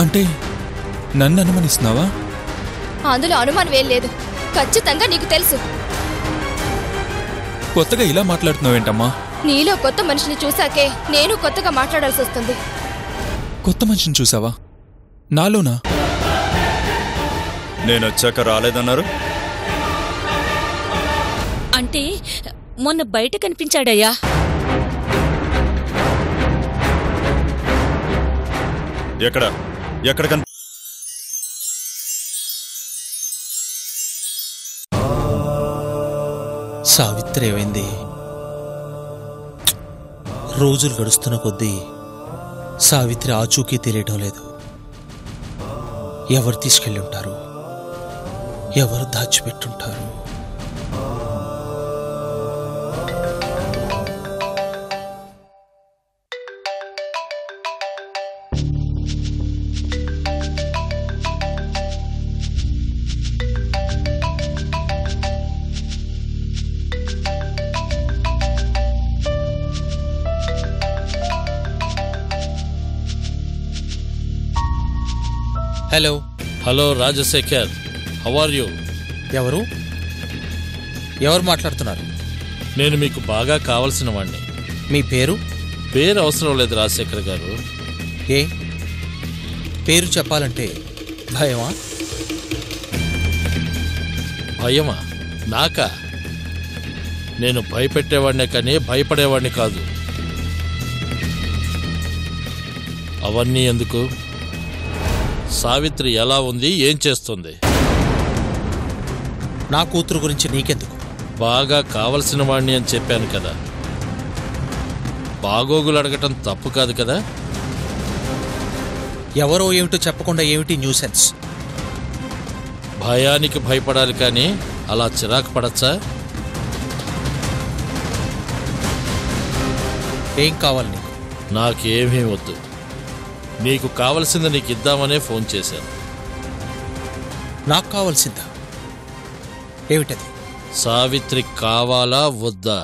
అంటే నన్ను అనుమానిస్తున్నావా? అందులో అనుమానం ఏం లేదు, ఖచ్చితంగా నీకు తెలుసు. కొత్తగా ఇలా మాట్లాడుతున్నావేంటమ్మా? నీలో కొత్త మనిషిని చూశాకే నేను కొత్తగా మాట్లాడాల్సి వస్తుంది. కొత్త మనిషిని చూసావా? నాలోనా? నేనొచ్చాక రాలేదన్నారు. అంటే మొన్న బయట కనిపించాడయ్యా. ఎక్కడ ఎక్కడ సావిత్రి ఏమైంది? రోజులు గడుస్తున్న కొద్దీ సావిత్రి ఆచూకీ తెలియటం లేదు. ఎవరు తీసుకెళ్ళి ఉంటారు, ఎవరు దాచిపెట్టుంటారు? Hello hello Rajasekhar, how are you? ఎవరు మాట్లాడుతున్నారు? నేను మీకు బాగా కావలసిన వాణ్ణి. మీ పేరు? పేరు అవసరం లేదు రాజశేఖర్ గారు. ఏ పేరు చెప్పాలంటే భయమా? భయమా? నాకా? నేను భయపెట్టేవాడినే కానీ భయపడేవాడిని కాదు. అవన్నీ ఎందుకు? సావిత్రి ఎలా ఉంది, ఏం చేస్తుంది? నా కూతురు గురించి నీకెందుకు? బాగా కావలసిన వాణ్ణి అని చెప్పాను కదా. బాగోగులు అడగటం తప్పు కాదు కదా. ఎవరో ఏమిటో చెప్పకుండా ఏమిటి న్యూసెన్స్? భయానికి భయపడాలి కానీ అలా చిరాకు పడచ్చా? ఏం కావాలి నీకు? నాకేమీ వద్దు. నీకు కావలసింది నీకు ఇద్దామనే ఫోన్ చేశాను. నాకు కావాల్సిందా? ఏమిటది? సావిత్రి కావాలా వద్దా?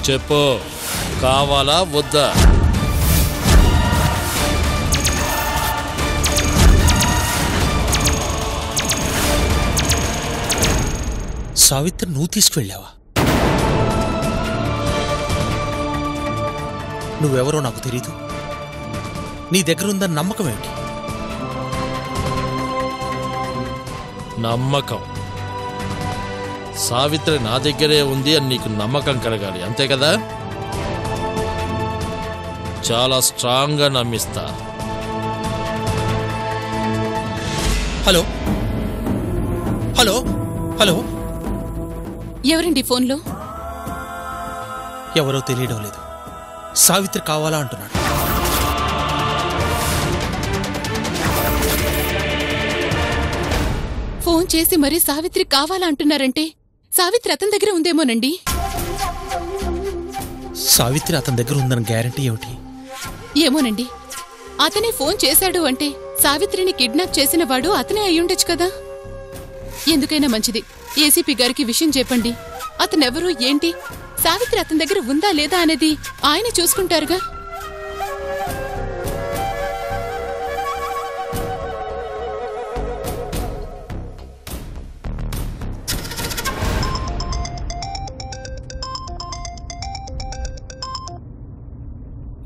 చెప్పు, కావాలా వద్దా? సావిత్రి నువ్వు తీసుకువెళ్ళావా? నువ్వెవరో నాకు తెలీదు. నీ దగ్గర ఉందని నమ్మకం ఏంటి? నమ్మకం? సావిత్రి నా దగ్గరే ఉంది అని నీకు నమ్మకం కలగాలి, అంతే కదా? చాలా స్ట్రాంగ్గా నమ్మిస్తా. హలో హలో హలో ఎవరండి ఫోన్లో? ఎవరో తెలియడం లేదు. సావిత్రి కావాలా అంటున్నాడు. ఫోన్ చేసి మరీ సావిత్రి కావాలా అంటున్నారంటే సావిత్రి అతని దగ్గర ఉందేమోనండి. సావిత్రి అతని దగ్గర ఉందని గ్యారంటీ ఏమిటి? ఏమోనండి. అతనే ఫోన్ చేశాడు అంటే సావిత్రిని కిడ్నాప్ చేసిన వాడు అతనే అయ్యుండొచ్చు కదా. ఎందుకైనా మంచిది ఏసీపీ గారికి విషయం చెప్పండి. అతనెవరు ఏంటి, సావిత్రి అతని దగ్గర ఉందా లేదా అనేది ఆయన చూసుకుంటారుగా.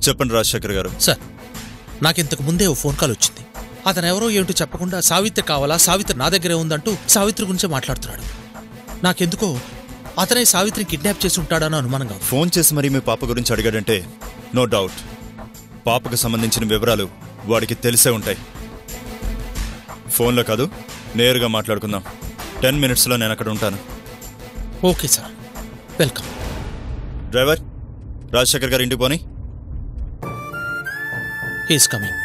చెప్పండి రాజశేఖర్ గారు. సార్, నాకింతకు ముందే ఓ ఫోన్ కాల్ వచ్చింది. అతనెవరో ఏమిటో చెప్పకుండా సావిత్రి కావాలా, సావిత్రి నా దగ్గరే ఉందంటూ సావిత్రి గురించే మాట్లాడుతున్నాడు. నాకెందుకో అతనే సావిత్రిని కిడ్నాప్ చేసి ఉంటాడని అనుమానంగా. ఫోన్ చేసి మరీ మీ పాప గురించి అడిగాడంటే నో డౌట్ పాపకు సంబంధించిన వివరాలు వాడికి తెలిసే ఉంటాయి. ఫోన్లో కాదు, నేరుగా మాట్లాడుకుందాం. 10 minutesలో నేను అక్కడ ఉంటాను. Okay sir, welcome. Driver, Rajasekhar గారి ఇంటికి పోనీ. He's coming.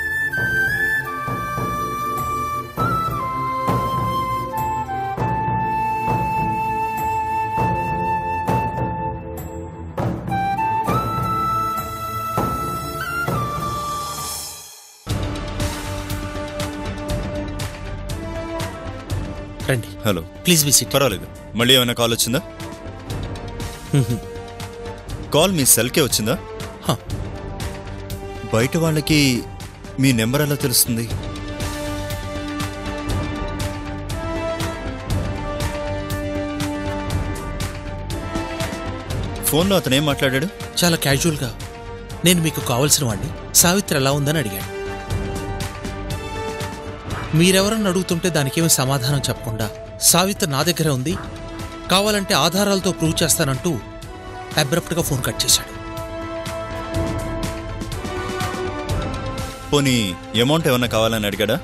రండి. హలో. Please be SIT. పర్వాలేదు. మళ్ళీ ఏమైనా కాల్ వచ్చిందా? కాల్ మీ సెల్కే వచ్చిందా? బయట వాళ్ళకి మీ నెంబర్ ఎలా తెలుస్తుంది? ఫోన్లో అతను ఏం మాట్లాడాడు? చాలా క్యాజువల్గా నేను మీకు కావలసిన వాడిని, సావిత్రి ఎలా ఉందని అడిగాడు. మీరెవరని అడుగుతుంటే దానికేమీ సమాధానం చెప్పకుండా సావిత్రి నా దగ్గర ఉంది, కావాలంటే ఆధారాలతో ప్రూవ్ చేస్తానంటూ అబ్రప్ట్గా ఫోన్ కట్ చేశాడు. పోనీ అమౌంట్ ఏమన్నా కావాలని అడిగాడా?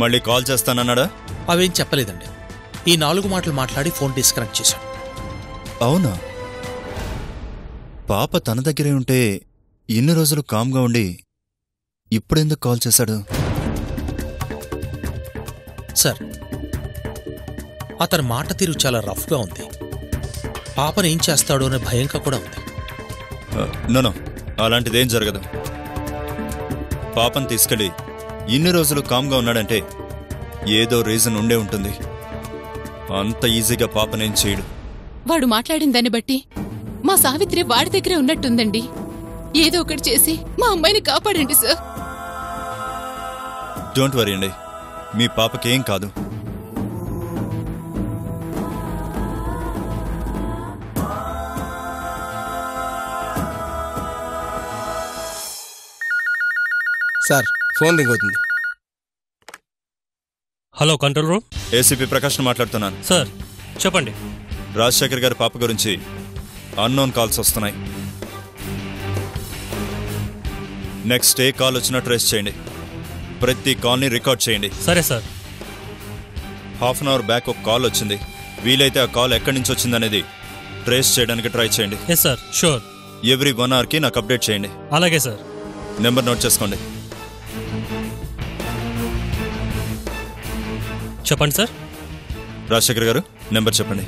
మళ్ళీ కాల్ చేస్తానన్నాడా? అవేం చెప్పలేదండి. ఈ 4 మాటలు మాట్లాడి ఫోన్ డిస్కనెక్ట్ చేశాడు. అవునా? పాప తన దగ్గరే ఉంటే ఇన్ని రోజులు కామ్గా ఉండి ఇప్పుడెందుకు కాల్ చేశాడు? సార్, అతని మాట తీరు చాలా రఫ్గా ఉంది. పాపను ఏం చేస్తాడో అనే భయంగా కూడా ఉంది. నో, అలాంటిదేం జరగదు. పాపను తీసుకెళ్ళి ఇన్ని రోజులు కామ్గా ఉన్నాడంటే ఏదో రీజన్ ఉండే ఉంటుంది. అంత ఈజీగా పాపనేం చేయడు. వాడు మాట్లాడిన దాన్ని బట్టి మా సావిత్రి వాడి దగ్గరే ఉన్నట్టుందండి. ఏదో ఒకటి చేసి మా అమ్మాయిని కాపాడండి సార్. డోంట్ వరీ అండి, మీ పాపకేం కాదు. సార్, ఫోన్ రింగ్ అవుతుంది. Hello, control room. ఏసీపీ ప్రకాష్ను మాట్లాడుతున్నాను. సార్ చెప్పండి. రాజశేఖర్ గారి పాప గురించి అన్నోన్ కాల్స్ వస్తున్నాయి. నెక్స్ట్ ఏ కాల్ వచ్చినా ట్రేస్ చేయండి. ప్రతి కాల్ని రికార్డ్ చేయండి. సరే sir. Half an hour back ఒక కాల్ వచ్చింది. వీలైతే ఆ కాల్ ఎక్కడి నుంచి వచ్చిందనేది ట్రేస్ చేయడానికి ట్రై చేయండి. Yes sir, sure. ఎవ్రీ 1 అవర్కి నాకు అప్డేట్ చేయండి. అలాగే సార్. నెంబర్ నోట్ చేసుకోండి. చెప్పండి సార్. రాజశేఖర్ గారు, నెంబర్ చెప్పండి.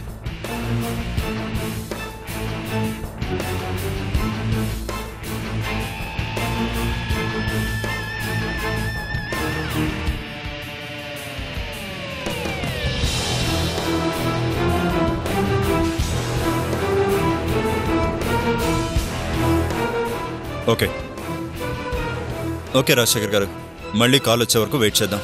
ఓకే ఓకే రాజశేఖర్ గారు, మళ్ళీ కాల్ వచ్చే వరకు వెయిట్ చేద్దాం.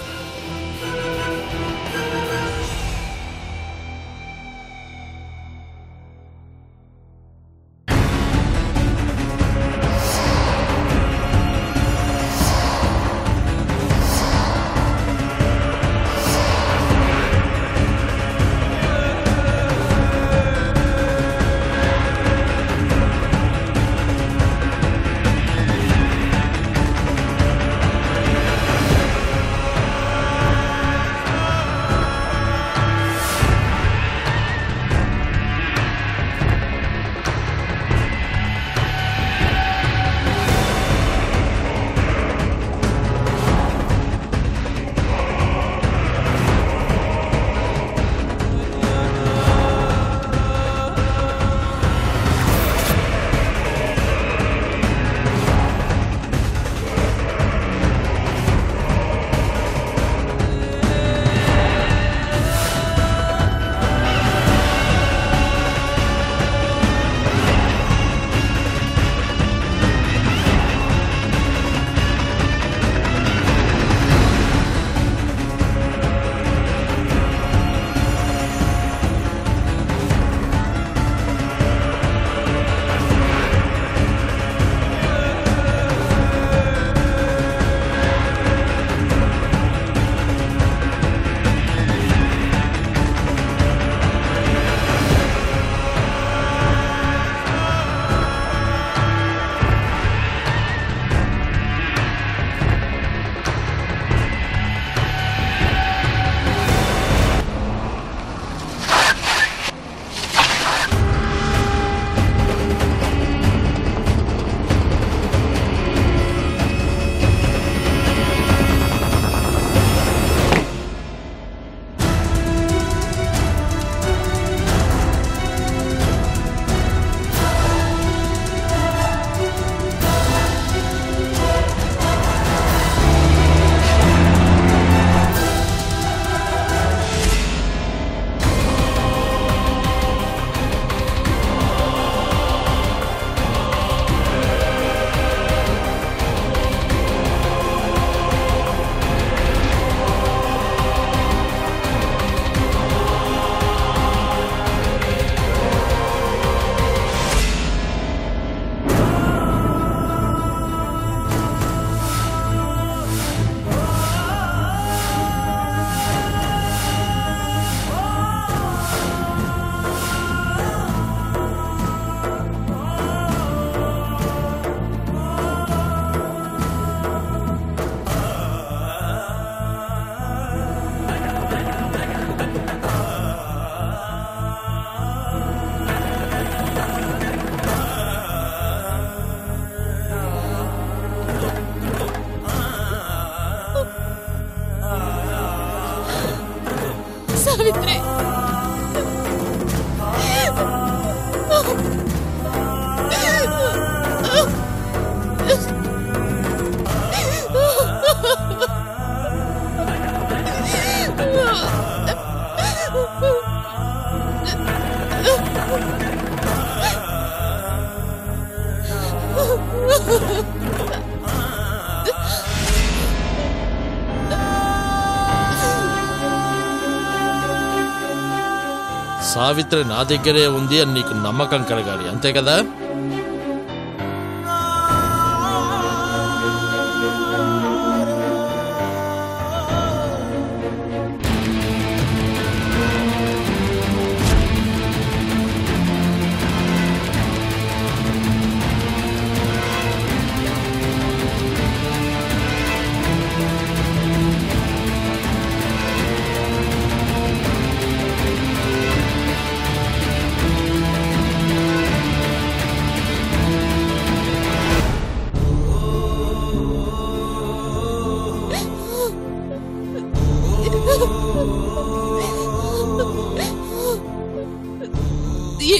సావిత్రి నా దగ్గరే ఉంది అని నీకు నమ్మకం కలగాలి, అంతే కదా?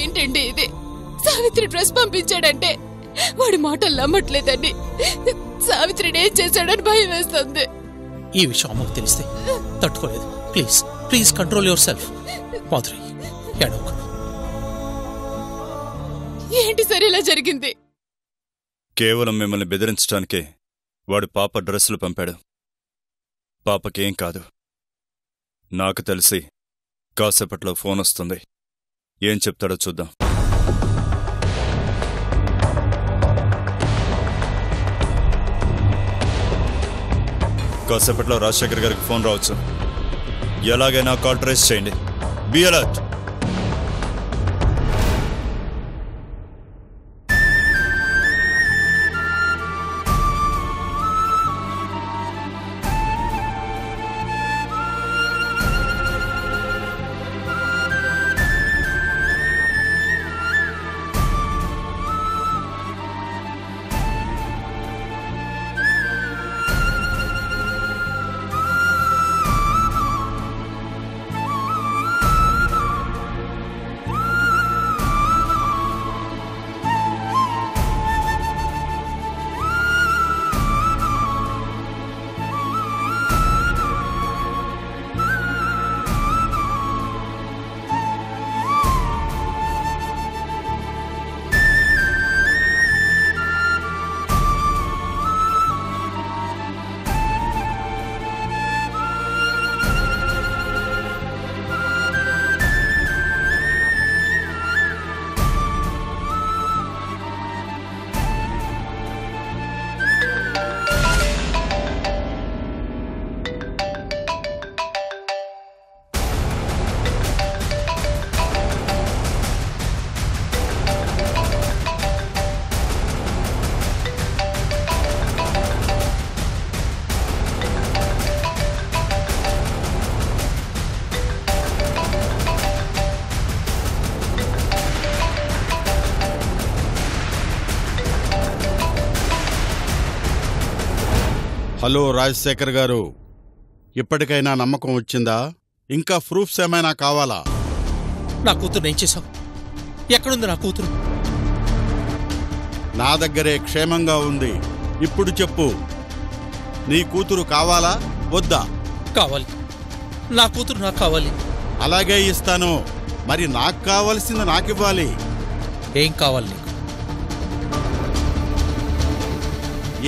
ఏంటండి ఇది? సావిత్రి డ్రెస్ పంపించాడంటే వాడి మాటలు నమ్మట్లేదండి. సావిత్రిని ఏం చేశాడని భయం వేస్తుంది. ఈ విషయం అమ్మకు తెలిస్తే తట్టుకోలేదు. Please please control yourself. Madhuri ఏడవకు. ఏంటి సరే ఇలా జరిగింది? కేవలం మిమ్మల్ని బెదిరించడానికే వాడు పాప డ్రెస్సులు పంపాడు. పాపకేం కాదు. నాకు తెలిసి కాసేపట్లో ఫోన్ వస్తుంది. ఏం చెప్తాడో చూద్దాం. కాసేపట్లో రాజశేఖర్ గారికి ఫోన్ రావచ్చు. ఎలాగైనా కాల్ ట్రేస్ చేయండి. Be alert. హలో రాజశేఖర్ గారు, ఇప్పటికైనా నమ్మకం వచ్చిందా? ఇంకా ప్రూఫ్స్ ఏమైనా కావాలా? నా కూతురు ఏం చేశావు? ఎక్కడుంది నా కూతురు? నా దగ్గరే క్షేమంగా ఉంది. ఇప్పుడు చెప్పు, నీ కూతురు కావాలా వద్దా? కావాలి. నా కూతురు నాకు కావాలి. అలాగే ఇస్తాను. మరి నాకు కావలసింది నాకివ్వాలి. ఏం కావాలి నీకు?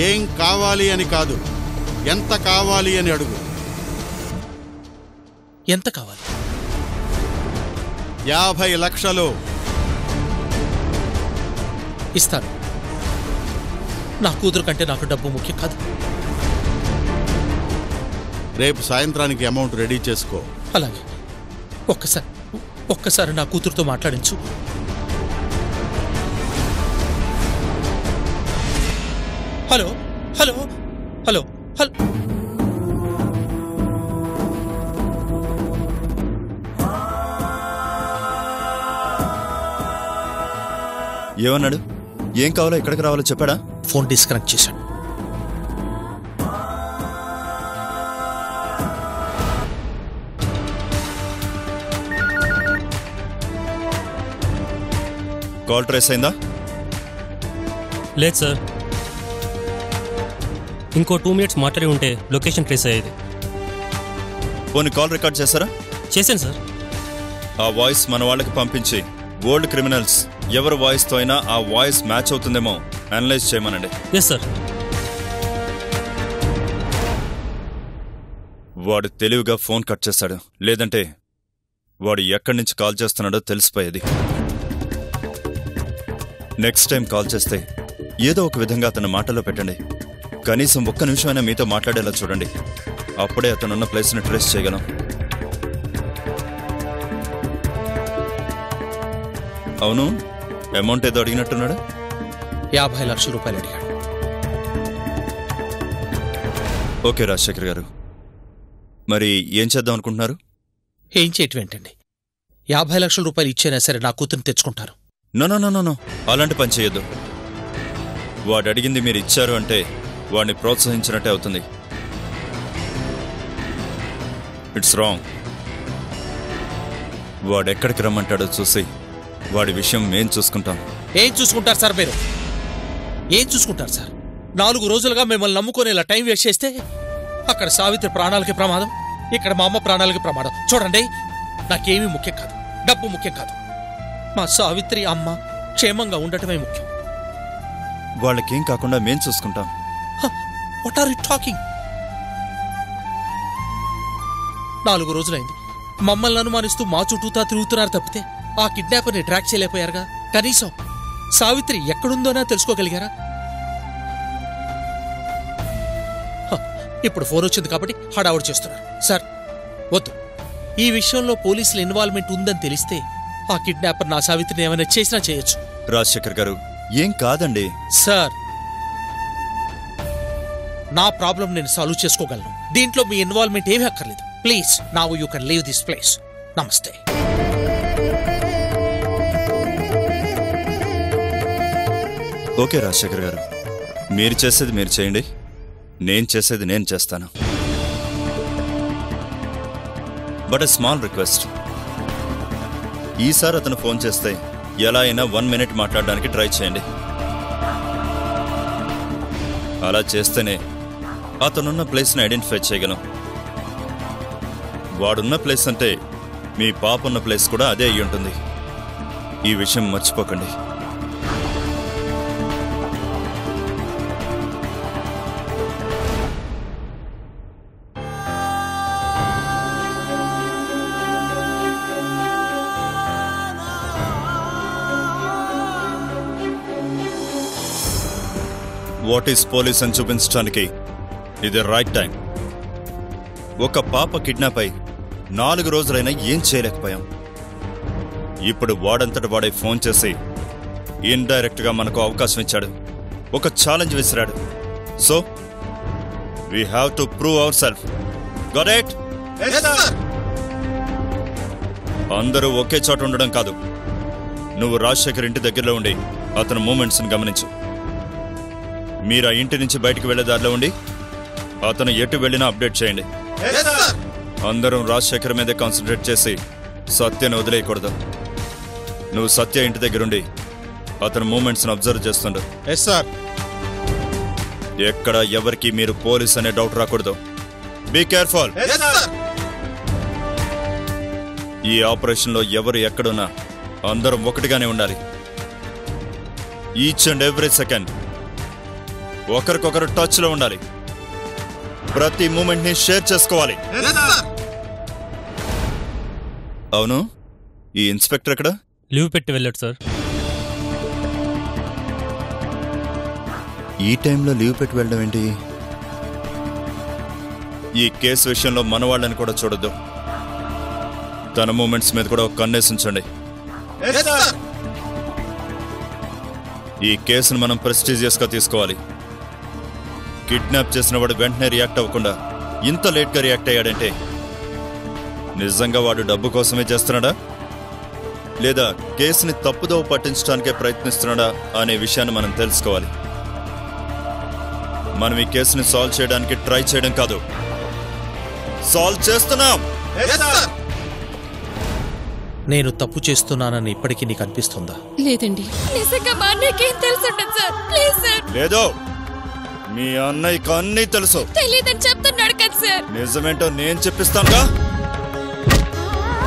ఏం కావాలి అని కాదు, ఎంత కావాలి అని అడుగు. ఎంత కావాలి? 50 లక్షలు ఇస్తాను. నా కూతురు కంటే నాకు డబ్బు ముఖ్యం కాదు. రేపు సాయంత్రానికి అమౌంట్ రెడీ చేసుకో. అలాగే. ఒక్కసారి నా కూతురుతో మాట్లాడించు. Hello hello hello hello. ఏమన్నాడు? ఏం కావాలో ఎక్కడికి రావాలో చెప్పాడా? ఫోన్ డిస్కనెక్ట్ చేశాడు. కాల్ ట్రేస్ అయిందా? లేదు సార్. ఇంకో 2 మినిట్స్ మాట్లాడి ఉంటే లొకేషన్ ట్రేస్ అయ్యేది. పోనీ కాల్ రికార్డ్ చేశారా? చేశాను సార్. ఆ వాయిస్ మన వాళ్ళకి పంపించి ఓల్డ్ క్రిమినల్స్ ఎవరి వాయిస్తో అయినా ఆ వాయిస్ మ్యాచ్ అవుతుందేమో అనలైజ్ చేయమనండి. Yes sir. వాడు తెలివిగా ఫోన్ కట్ చేశాడు, లేదంటే వాడు ఎక్కడి నుంచి కాల్ చేస్తున్నాడో తెలిసిపోయేది. నెక్స్ట్ టైం కాల్ చేస్తే ఏదో ఒక విధంగా అతను మాటలో పెట్టండి. కనీసం ఒక్క నిమిషమైనా మీతో మాట్లాడేలా చూడండి. అప్పుడే అతనున్న ప్లేస్ని ట్రేస్ చేయగలం. అవును, అమౌంట్ ఏదో అడిగినట్టున్నాడు. 50 లక్షల రూపాయలు అడిగాడు. ఓకే రాజశేఖర్ గారు, మరి ఏం చేద్దాం అనుకుంటున్నారు? ఏం చేయటం ఏంటండి, 50 లక్షల రూపాయలు ఇచ్చైనా సరే నా కూతుర్ని తెచ్చుకుంటారు. నో, అలాంటి పని చేయొద్దు. వాడు అడిగింది మీరు ఇచ్చారు అంటే వాడిని ప్రోత్సహించినట్టే అవుతుంది. It's wrong. వాడెక్కడికి రమ్మంటాడో చూసి వాడి విషయం మేం చూసుకుంటాం. ఏం చూసుకుంటారు సార్ మీరు? ఏం చూసుకుంటారు సార్? 4 రోజులుగా మిమ్మల్ని నమ్ముకొని ఇలా టైం వేస్ట్ చేస్తే అక్కడ సావిత్రి ప్రాణాలకి ప్రమాదం, ఇక్కడ మా అమ్మ ప్రాణాలకి ప్రమాదం. చూడండి, నాకేమీ ముఖ్యం కాదు, డబ్బు ముఖ్యం కాదు. మా సావిత్రి అమ్మ క్షేమంగా ఉండటమే ముఖ్యం. వాళ్ళకేం కాకుండా మేం చూసుకుంటాం. What are you talking? 4 రోజులైంది మమ్మల్ని అనుమానిస్తూ మా చుట్టూతా తిరుగుతున్నారు తప్పితే ఆ కిడ్నాపర్ని ట్రాక్ చేయలేకపోయారుగా. కనీసం సావిత్రి ఎక్కడుందోనా తెలుసుకోగలిగారా? ఇప్పుడు ఫోన్ వచ్చింది కాబట్టి హడావుడి చేస్తున్నారు. సార్ వద్దు, ఈ విషయంలో పోలీసుల ఇన్వాల్వ్మెంట్ ఉందని తెలిస్తే ఆ కిడ్నాపర్ నా సావిత్రిని ఏమైనా చేసినా చేయొచ్చు. రాజశేఖర్ గారు, ఏం కాదండి. సార్, నా ప్రాబ్లం నేను సాల్వ్ చేసుకోగలను. దీంట్లో మీ ఇన్వాల్వ్మెంట్ ఏమీ అక్కర్లేదు. Please, now you can leave this place. నమస్తే. ఓకే రాజశేఖర్ గారు, మీరు చేసేది మీరు చేయండి, నేను చేసేది నేను చేస్తాను. But a small request. ఈసారి అతను ఫోన్ చేస్తే ఎలా అయినా 1 మినిట్ మాట్లాడడానికి ట్రై చేయండి. అలా చేస్తేనే అతనున్న ప్లేస్ని ఐడెంటిఫై చేయగలం. వాడున్న ప్లేస్ అంటే మీ పాప ఉన్న ప్లేస్ కూడా అదే అయ్యి ఉంటుంది. ఈ విషయం మర్చిపోకండి. వాట్ ఈస్ పోలీస్ అని చూపించడానికి ఇది రైట్ టైం. ఒక పాప కిడ్నాప్ అయి 4 రోజులైనా ఏం చేయలేకపోయాం. ఇప్పుడు వాడంతట వాడే ఫోన్ చేసి ఇండైరెక్ట్ గా మనకు అవకాశం ఇచ్చాడు, ఒక ఛాలెంజ్ విసిరాడు. So we have to prove ourself. Got it? అందరూ ఒకే చోట ఉండడం కాదు. నువ్వు రాజశేఖర్ ఇంటి దగ్గరలో ఉండి అతని మూమెంట్స్ ని గమనించు. మీరు ఆ ఇంటి నుంచి బయటికి వెళ్లే దారిలో ఉండి అతను ఎటు వెళ్ళినా అప్డేట్ చేయండి. అందరం రాజశేఖర్ మీదే కాన్సన్ట్రేట్ చేసి సత్యను వదిలేయకూడదు. నువ్వు సత్య ఇంటి దగ్గరుండి అతని మూమెంట్స్ ని అబ్జర్వ్ చేస్తుండు. ఎక్కడ ఎవరికి మీరు పోలీస్ అనే డౌట్ రాకూడదు. Be careful. ఈ ఆపరేషన్ లో ఎవరు ఎక్కడున్నా అందరం ఒకటిగానే ఉండాలి. ఈచ్ అండ్ ఎవ్రీ సెకండ్ ఒకరికొకరు టచ్ లో ఉండాలి. ప్రతి మూమెంట్ ని షేర్ చేసుకోవాలి. అవును, ఈ ఇన్స్పెక్టర్ ఎక్కడ? లీవ్ పెట్టి వెళ్ళాడు సార్. ఈ టైంలో లీవ్ పెట్టి వెళ్ళడం ఏంటి? ఈ కేసు విషయంలో మన వాళ్ళని కూడా చూడొద్దు. తన మూమెంట్స్ మీద కూడా ఒక కన్నేసి ఉంచండి. ఈ కేసును మనం ప్రెస్టీజియస్ గా తీసుకోవాలి. కిడ్నాప్ చేసిన వాడు వెంటనే రియాక్ట్ అవ్వకుండా ఇంత లేట్గా రియాక్ట్ అయ్యాడంటే నిజంగా వాడు డబ్బు కోసమే చేస్తున్నాడా, లేదా కేసుని తప్పుదోవ పట్టించడానికే ప్రయత్నిస్తున్నాడా అనే విషయాన్ని మనం తెలుసుకోవాలి. మనం ఈ కేసుని సాల్వ్ చేయడానికి ట్రై చేయడం కాదు, సాల్వ్ చేస్తున్నాం. నేను తప్పు చేస్తున్నానని ఇప్పటికీ నీకు అనిపిస్తుందా? లేదండి. నిజంగా మా అన్నయ్యకేం తెలుసుండదు సార్. Please sir. లేదో మీ అన్నయ్యకి అన్నీ తెలుసు. తెలియదని చెప్తున్నాడు కదా సార్. నిజమేంటో నేను చెప్పిస్తానుగా.